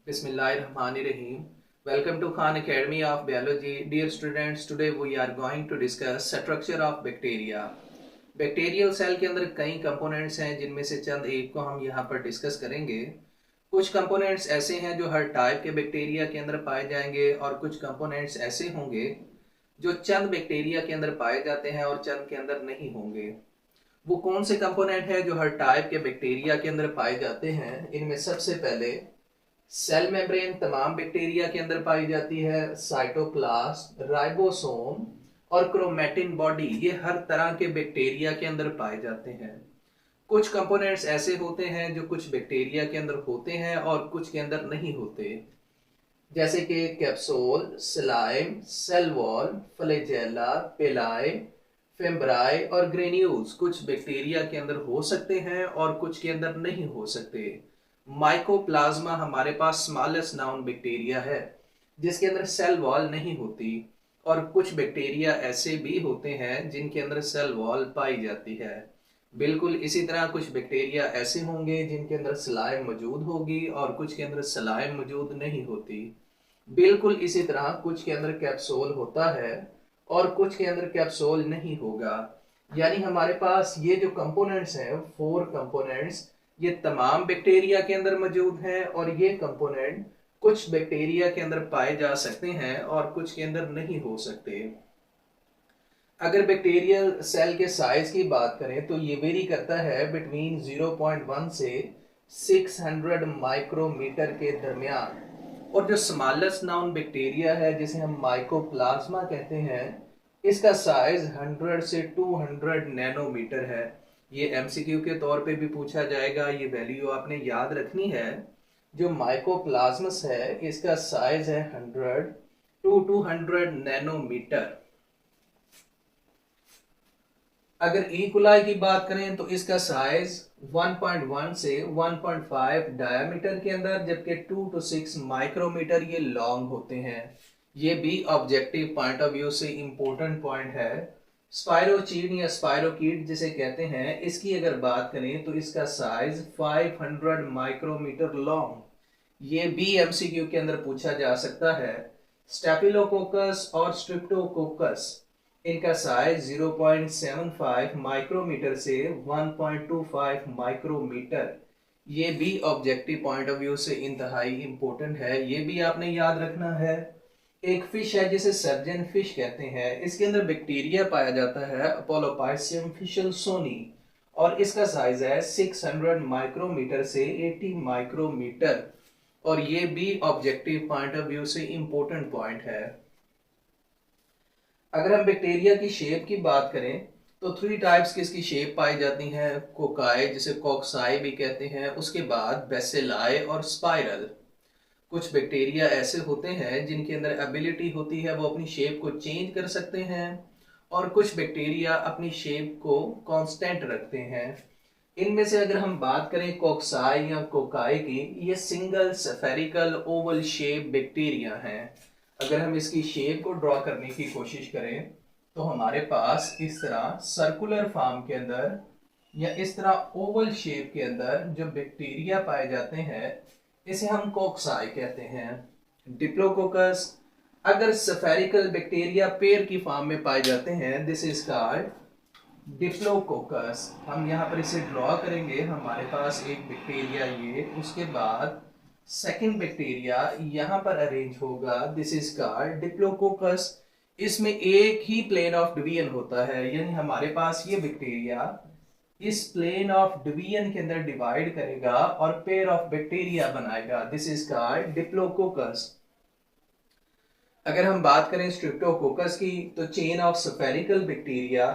Bismillahirrahmanirrahim. Welcome to Khan Academy of Biology. Dear students, today we are going to discuss structure of bacteria. Bacterial cell के अंदर कई components हैं जिनमें से चंद एक को हम यहाँ पर डिस्कस करेंगे। कुछ कंपोनेंट्स ऐसे हैं जो हर टाइप के बैक्टीरिया के अंदर पाए जाएंगे और कुछ कंपोनेंट्स ऐसे होंगे जो चंद बैक्टीरिया के अंदर पाए जाते हैं और चंद के अंदर नहीं होंगे। वो कौन से कंपोनेंट है जो हर टाइप के बैक्टीरिया के अंदर पाए जाते हैं? इनमें सबसे पहले सेल मेम्ब्रेन तमाम बैक्टीरिया के अंदर पाई जाती है। साइटोप्लाज्म, राइबोसोम और क्रोमैटिन बॉडी ये हर तरह के बैक्टीरिया के अंदर पाए जाते हैं। कुछ कंपोनेंट्स ऐसे होते हैं जो कुछ बैक्टीरिया के अंदर होते हैं और कुछ के अंदर नहीं होते, जैसे कि capsule, slime, cell wall, flagella, pili, fimbriae और ग्रेन्यूल्स कुछ बैक्टीरिया के अंदर हो सकते हैं और कुछ के अंदर नहीं हो सकते। माइकोप्लाज्मा हमारे पास स्मॉलेस्ट नाउन बैक्टीरिया है जिसके अंदर सेल वॉल नहीं होती, और कुछ बैक्टीरिया ऐसे भी होते हैं जिनके अंदर सेल वॉल पाई जाती है। बिल्कुल इसी तरह कुछ बैक्टीरिया ऐसे होंगे जिनके अंदर स्लाइम मौजूद होगी और कुछ के अंदर स्लाइम मौजूद नहीं होती। बिल्कुल इसी तरह कुछ के अंदर कैप्सूल होता है और कुछ के अंदर कैप्सूल नहीं होगा। यानी हमारे पास ये जो कंपोनेंट्स हैं, 4 कंपोनेंट्स, ये तमाम बैक्टीरिया के अंदर मौजूद हैं और ये कंपोनेंट कुछ बैक्टीरिया के अंदर पाए जा सकते हैं और कुछ के अंदर नहीं हो सकते। अगर बैक्टीरियल सेल के साइज की बात करें तो ये वेरी करता है बिटवीन 0.1 से 600 माइक्रोमीटर के दरमियान, और जो स्मॉलेस्ट नाउन बैक्टीरिया है जिसे हम माइकोप्लाज्मा कहते हैं, इसका साइज 100 से 200 नैनोमीटर है। ये एमसीक्यू के तौर पे भी पूछा जाएगा, ये वैल्यू आपने याद रखनी है। जो माइकोप्लाज्मस है इसका साइज है 100 टू 200 नैनोमीटर। अगर इकोलाई की बात करें तो इसका साइज 1.1 से 1.5 डायमीटर के अंदर, जबकि 2 to 6 माइक्रोमीटर ये लॉन्ग होते हैं। ये भी ऑब्जेक्टिव पॉइंट ऑफ व्यू से इंपॉर्टेंट पॉइंट है। स्पाइरोचीन या स्पाइरोकीट जिसे कहते हैं, इसकी अगर बात करें तो इसका साइज 500 माइक्रोमीटर लॉन्ग। ये भी एमसीक्यू के अंदर पूछा जा सकता है। स्टेफिलोकोकस और स्ट्रिप्टोकोकस, इनका साइज 0.75 माइक्रोमीटर से 1.25 माइक्रोमीटर। ये भी ऑब्जेक्टिव पॉइंट ऑफ व्यू से इंतहाई इंपॉर्टेंट है, ये भी आपने याद रखना है। एक फिश है जिसे सर्जन फिश कहते हैं, इसके अंदर बैक्टीरिया पाया जाता है अपोलोपाइसियम फिशलसोनी, और इसका साइज है 600 माइक्रोमीटर से 80 माइक्रोमीटर, और ये भी ऑब्जेक्टिव पॉइंट ऑफ व्यू से इंपॉर्टेंट पॉइंट है। अगर हम बैक्टीरिया की शेप की बात करें तो 3 टाइप्स की इसकी शेप पाई जाती हैं। कोकाई जिसे कोक्साई भी कहते हैं, उसके बाद बेसिलाई और स्पाइरल। कुछ बैक्टीरिया ऐसे होते हैं जिनके अंदर एबिलिटी होती है वो अपनी शेप को चेंज कर सकते हैं, और कुछ बैक्टीरिया अपनी शेप को कांस्टेंट रखते हैं। इनमें से अगर हम बात करें कोक्साई या कोकाई की, ये single spherical Oval shape bacteria हैं। अगर हम इसकी शेप को ड्रॉ करने की कोशिश करें तो हमारे पास इस तरह सर्कुलर फॉर्म के अंदर या इस तरह ओवल शेप के अंदर जो बैक्टीरिया पाए जाते हैं इसे हम कोक्साई कहते हैं। डिप्लोकोकस, अगर स्फेरिकल बैक्टीरिया पेयर की फॉर्म में पाए जाते हैं, दिस इज कॉल्ड डिप्लोकोकस। हम यहाँ पर इसे ड्रॉ करेंगे। हमारे पास एक बैक्टीरिया ये, उसके बाद सेकेंड बैक्टीरिया यहाँ पर अरेंज होगा, दिस इज कॉल्ड डिप्लोकोकस। इसमें एक ही प्लेन ऑफ डिवीजन होता है, यानी हमारे पास ये बैक्टीरिया इस प्लेन ऑफ डिवीजन के अंदर डिवाइड करेगा और पेयर ऑफ बैक्टीरिया बनाएगा, दिस इज कॉल्ड डिप्लोकोकस। अगर हम बात करें स्ट्रिप्टोकोकस की तो चेन ऑफ स्फेरिकल बैक्टीरिया,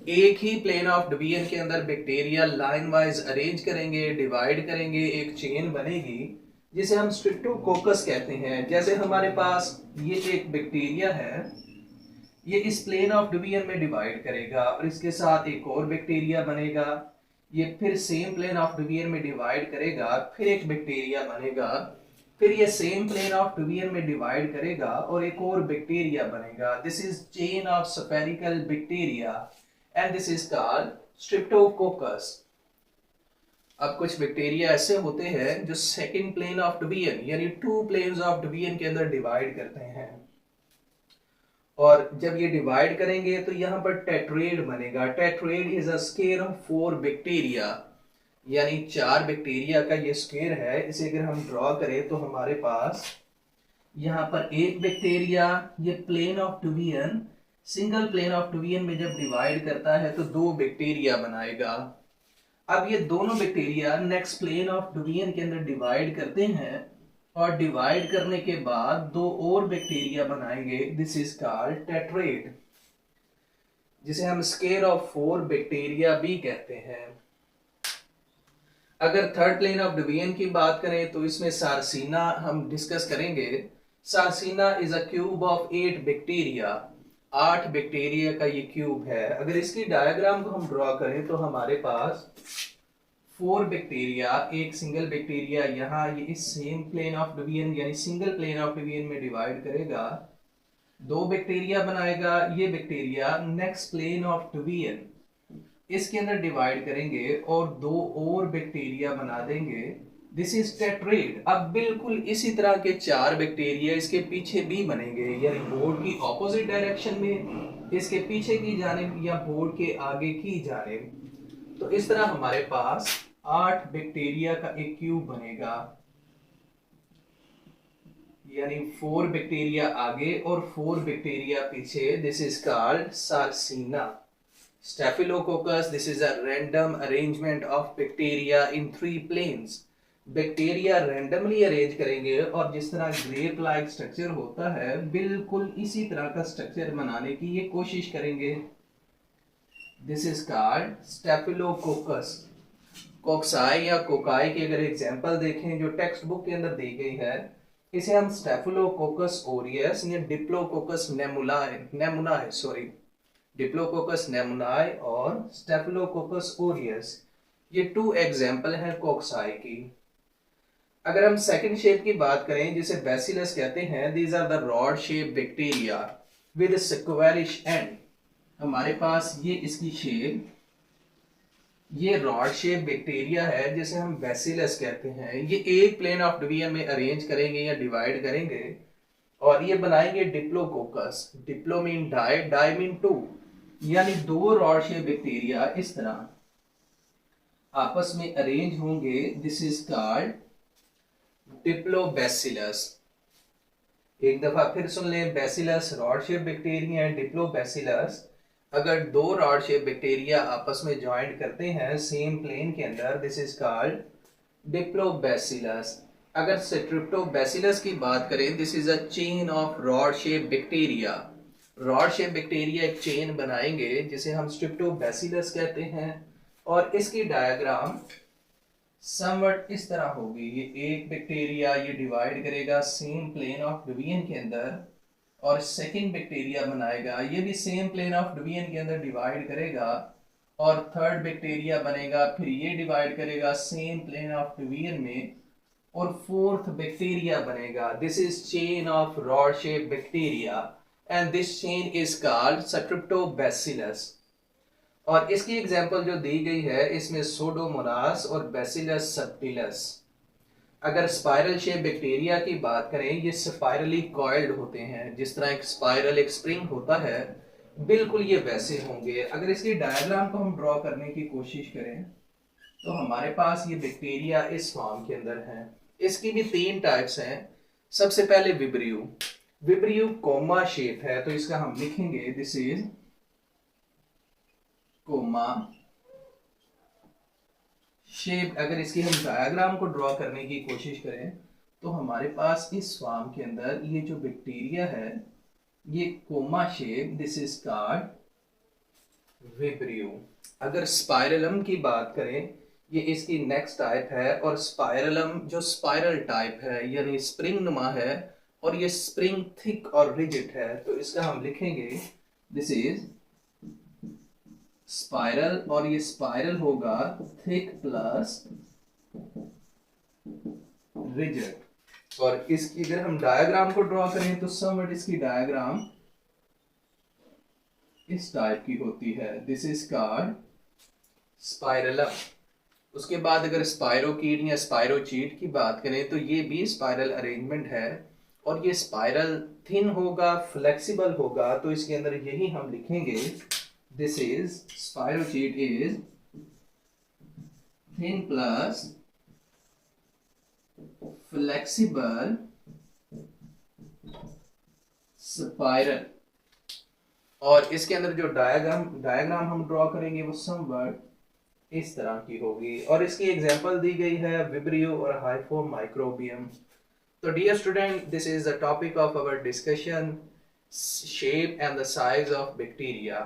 एक ही प्लेन ऑफ डिवीजन के अंदर बैक्टीरिया लाइन वाइज अरेंज करेंगे, डिवाइड करेंगे, एक चेन बनेगी जिसे हम स्ट्रिप्टोकोकस कहते हैं। जैसे हमारे पास ये एक बैक्टीरिया है, ये इस प्लेन ऑफ डिवीजन में डिवाइड करेगा और इसके साथ एक और बैक्टीरिया बनेगा, ये फिर सेम प्लेन ऑफ डिवीजन में डिवाइड करेगा, फिर एक बैक्टीरिया बनेगा, फिर ये सेम प्लेन ऑफ डिवीजन में डिवाइड करेगा और एक और बैक्टीरिया बनेगा। This is chain of spherical bacteria and this is called streptococcus. अब कुछ बैक्टीरिया ऐसे होते हैं जो सेकंड प्लेन ऑफ डिवीजन यानी टू प्लेन्स ऑफ डिवीजन के अंदर डिवाइड करते हैं, और जब ये डिवाइड करेंगे तो यहाँ पर टेट्रेड बनेगा। Tetrad is a square of 4 bacteria, यानी 4 बैक्टीरिया का ये स्क्वायर है। इसे अगर हम ड्रॉ करें तो हमारे पास यहाँ पर एक बैक्टीरिया ये plane of division, single plane of division में जब डिवाइड करता है तो 2 बैक्टीरिया बनाएगा। अब ये दोनों bacteria next plane of division के अंदर डिवाइड करते हैं, और डिवाइड करने के बाद 2 और बैक्टीरिया बनाएंगे। दिस इज कॉल्ड टेट्रेड, जिसे हम स्क्वायर ऑफ 4 बैक्टीरिया भी कहते हैं। अगर थर्ड प्लेन ऑफ डिवीजन की बात करें तो इसमें सार्सिना हम डिस्कस करेंगे। Sarcina is a cube of 8 bacteria, 8 bacteria का ये क्यूब है। अगर इसकी डायग्राम को हम ड्रॉ करें तो हमारे पास 4 बैक्टीरिया, एक सिंगल बैक्टीरिया यहाँ ये इस सेम प्लेन ऑफ डिवीजन यानी सिंगल प्लेन ऑफ डिवीजन में डिवाइड करेगा, 2 बैक्टीरिया बनाएगा। ये bacteria next plane of division इसके अंदर डिवाइड करेंगे और 2 और बैक्टीरिया बना देंगे। This is tetrad. अब बिल्कुल इसी तरह के 4 बैक्टीरिया इसके पीछे भी बनेंगे, यानी बोर्ड की ऑपोजिट डायरेक्शन में इसके पीछे की जानिब या बोर्ड के आगे की जानिब। तो इस तरह हमारे पास 8 बैक्टीरिया का एक क्यूब बनेगा, यानी 4 बैक्टीरिया आगे और 4 बैक्टीरिया पीछे। This is called sarcina. Staphylococcus, this is a random arrangement of bacteria in 3 planes. Bacteria randomly arrange करेंगे और जिस तरह ग्रेप लाइक स्ट्रक्चर होता है बिल्कुल इसी तरह का स्ट्रक्चर बनाने की ये कोशिश करेंगे। This is called staphylococcus. कोक्साई या कोकाई की अगर एग्जांपल देखें जो टेक्स्ट बुक के अंदर दी गई है, इसे हम स्टेफिलोकोकस ओरियस या डिप्लोकोकस नेमुनाए डिप्लोकोकस नेमुनाई और स्टेफिलोकोकस ओरियस, ये 2 एग्जांपल हैं कोक्साई की। अगर हम सेकंड शेप की बात करें जिसे बैसिलस कहते हैं, these are the rod shape bacteria with squarish end. हमारे पास ये इसकी शेप, ये रॉड शेप बैक्टीरिया है जिसे हम बैसिलस कहते हैं। ये एक प्लेन ऑफ डिवीजन में अरेंज करेंगे या डिवाइड करेंगे और ये बनाएंगे diplococcus. Diplo mean di, di mean 2, यानी 2 रॉड शेप बैक्टीरिया इस तरह आपस में अरेंज होंगे। This is called diplobacillus. एक दफा फिर सुन लें, बैसिलस रॉड शेप बैक्टीरिया है, डिप्लोबैसिलस अगर 2 रॉड शेप बैक्टीरिया आपस में ज्वाइंट करते हैं सेम प्लेन के अंदर, दिस इज कॉल्ड डिप्लोबैसिलस। अगर स्ट्रिप्टोबैसिलस की बात करें, this is a chain of rod shape bacteria. Rod shape bacteria एक चेन बनाएंगे जिसे हम स्ट्रिप्टोबैसिलस कहते हैं, और इसकी डायग्राम समवट इस तरह होगी। ये एक बैक्टीरिया ये डिवाइड करेगा सेम प्लेन ऑफ डिवीजन के अंदर, और सेकंड बैक्टीरिया बनाएगा, ये भी सेम प्लेन ऑफ डिवीजन के अंदर डिवाइड करेगा, और थर्ड बैक्टीरिया बनेगा, फिर ये डिवाइड करेगा सेम प्लेन ऑफ डिवीजन में, और फोर्थ बैक्टीरिया बनेगा। This is chain of rod shape bacteria and this chain is called Streptobacillus। और इसकी एग्जांपल जो दी गई है इसमें सोडोमोनास और बैसिलस सबटिलस। अगर स्पाइरल शेप बैक्टीरिया की बात करें, ये स्पाइरली कॉइल्ड होते हैं, जिस तरह एक स्पाइरल एक स्प्रिंग होता है बिल्कुल ये वैसे होंगे। अगर इसकी डायग्राम को हम ड्रॉ करने की कोशिश करें तो हमारे पास ये बैक्टीरिया इस फॉर्म के अंदर है। इसकी भी 3 टाइप्स हैं। सबसे पहले विब्रियो, विब्रियो कोमा शेप है तो इसका हम लिखेंगे दिस इज कोमा शेप। अगर इसकी हम डायग्राम को ड्रॉ करने की कोशिश करें तो हमारे पास इस फॉर्म के अंदर ये जो बैक्टीरिया है ये coma shape, this is called vibrio. अगर स्पाइरलम की बात करें, ये इसकी नेक्स्ट टाइप है, और स्पाइरलम जो स्पाइरल टाइप है यानी स्प्रिंग नुमा है, और ये स्प्रिंग थिक और रिजिड है तो इसका हम लिखेंगे दिस इज स्पाइरल, और ये स्पाइरल होगा थिक प्लस रिजिड। और इसकी अगर हम डायग्राम को ड्रॉ करें तो समवट इसकी डायग्राम इस टाइप की होती है। This is called spirillum. उसके बाद अगर स्पायरोकीट या स्पायरोचीट की बात करें तो ये भी स्पाइरल अरेंजमेंट है, और ये स्पाइरल थिन होगा, फ्लेक्सिबल होगा, तो इसके अंदर यही हम लिखेंगे, this is spirochete is thin plus flexible spiral. और इसके अंदर जो डायग्राम हम ड्रॉ करेंगे वो समवट इस तरह की होगी, और इसकी एग्जांपल दी गई है विब्रियो और हाइफो माइक्रोबियम। तो dear student, this is the topic of our discussion, shape and the size of bacteria.